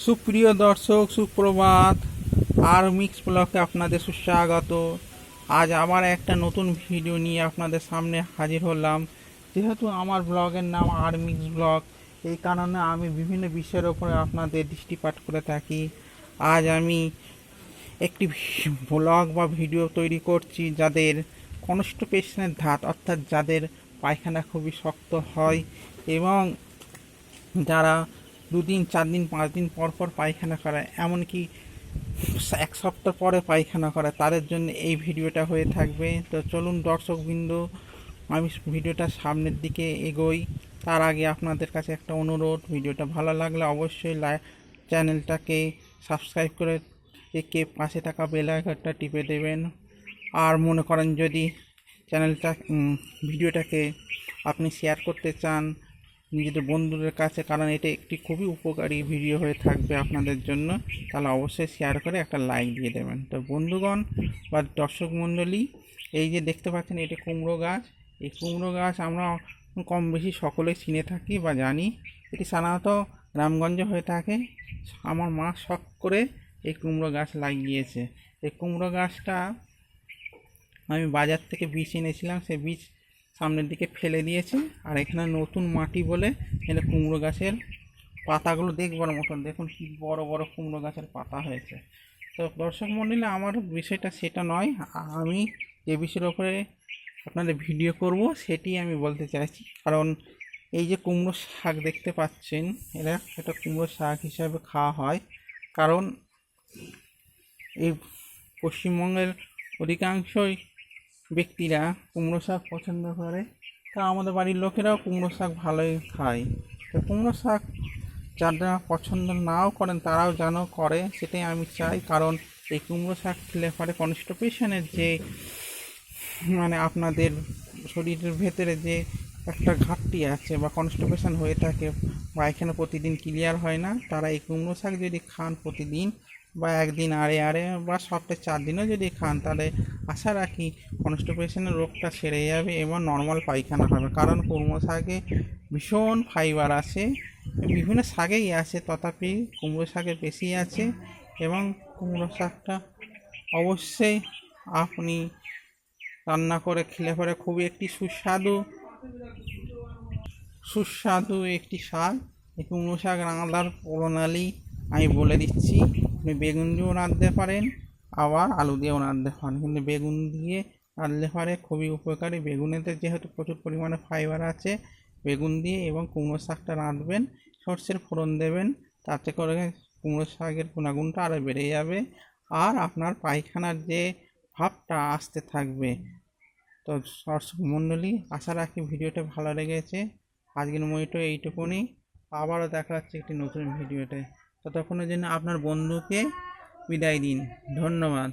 সুপ্রিয় দর্শক, সুপ্রভাত। আর মিক্স ব্লগে আপনাদের সুস্বাগত। আজ আবার একটা নতুন ভিডিও নিয়ে আপনাদের সামনে হাজির হলাম। যেহেতু আমার ব্লগের নাম আর মিক্স ব্লগ, এই কারণে আমি বিভিন্ন বিষয়ের ওপরে আপনাদের দৃষ্টিপাত করে থাকি। আজ আমি একটি ব্লগ বা ভিডিও তৈরি করছি যাদের কনস্টিপেশনের ধাত, অর্থাৎ যাদের পায়খানা খুবই শক্ত হয় এবং যারা 2 দিন 4 দিন 5 দিন পর পর পায়খানা করে, এমনকি 1 সপ্তাহ পরে পায়খানা করে, তাদের জন্য এই ভিডিওটা হয়ে থাকবে। তো চলুন দর্শকবৃন্দ, আমি ভিডিওটা সামনের দিকে এগোই। তার আগে আপনাদের কাছে একটা অনুরোধ, ভিডিওটা ভালো লাগলে অবশ্যই চ্যানেলটাকে সাবস্ক্রাইব করে একে পাশে থাকা বেল আইকনটা টিপে দেবেন। আর মনে করেন যদি চ্যানেলটা ভিডিওটাকে আপনি শেয়ার করতে চান নিজেদের বন্ধুদের কাছে, কারণ এটা একটি খুবই উপকারী ভিডিও হয়ে থাকবে আপনাদের জন্য, তাহলে অবশ্যই শেয়ার করে একটা লাইক দিয়ে দেবেন। তো বন্ধুগণ বা দর্শক মণ্ডলী, এই যে দেখতে পাচ্ছেন এটি কুমড়ো গাছ। এই কুমড়ো গাছ আমরা কম বেশি সকলেই চিনে থাকি বা জানি। এটি সাধারণত গ্রামগঞ্জে হয়ে থাকে। আমার মা শখ করে এই কুমড়ো গাছ লাগিয়েছে। এই কুমড়ো গাছটা আমি বাজার থেকে বীজ এনেছিলাম, সেই বীজ সামনের দিকে ফেলে দিয়েছি। আর এখানে নতুন মাটি বলে এখানে কুমড়ো গাছের পাতাগুলো দেখবার মতন, দেখুন কি বড় বড় কুমড়ো গাছের পাতা হয়েছে। তো দর্শক মণ্ডলী, আমার বিষয়টা সেটা নয়। আমি যে বিষয়ের ওপরে আপনাদের ভিডিও করব সেটি আমি বলতে চাইছি। কারণ এই যে কুমড়ো শাক দেখতে পাচ্ছেন, এটা কুমড়ো শাক হিসাবে খাওয়া হয়। কারণ এই পশ্চিমবঙ্গের অধিকাংশই ব্যক্তিরা কুমড়ো শাক পছন্দ করে। তা আমাদের বাড়ির লোকেরাও কুমড়ো শাক ভালোই খায়। তো কুমড়ো শাক যারা পছন্দ নাও করেন তারাও যেন করে, সেটাই আমি চাই। কারণ এই কুমড়ো শাক খেলে পরে কনস্টিপেশনের যে আপনাদের শরীরের ভেতরে যে একটা ঘাটতি আছে বা কনস্টিপেশন হয়ে থাকে বা এখানে প্রতিদিন ক্লিয়ার হয় না, তারা এই কুমড়ো শাক যদি খান প্রতিদিন বা একদিন আড়ে আড়ে বা সপ্তাহে 4 দিনও যদি খান, তাহলে আশা রাখি কনস্টিপেশনের রোগটা সেরে যাবে এবং নর্মাল পায়খানা হবে। কারণ কুমড়ো শাকে ভীষণ ফাইবার আছে, বিভিন্ন শাকেই আছে, তথাপি কুমড়ো শাকে বেশি আছে। এবং কুমড়ো শাকটা অবশ্যই আপনি রান্না করে খেলে পরে খুবই একটি সুস্বাদু একটি শাক। এই কুমড়ো শাক রান্নার প্রণালী আমি বলে দিচ্ছি। আপনি বেগুন দিয়েও রাঁধতে পারেন, আবার আলু দিয়েও রাঁধতে পারেন, কিন্তু বেগুন দিয়ে রাঁধলে পরে খুবই উপকারী। বেগুনেতে যেহেতু প্রচুর পরিমাণে ফাইবার আছে, বেগুন দিয়ে এবং কুমড়ো শাকটা রাঁধবেন, সর্ষের ফোড়ন দেবেন, তাতে করে কুমড়ো শাকের গুণাগুণটা আরও বেড়ে যাবে আর আপনার পায়খানার যে ভাবটা আসতে থাকবে। তো দর্শক মণ্ডলী, আশা রাখি ভিডিওটা ভালো লেগেছে। আজকের মতো এইটুকুনি। আবারও দেখা হচ্ছে একটি নতুন ভিডিওতে। ততক্ষণের জন্য আপনার বন্ধুকে বিদায় দিন। ধন্যবাদ।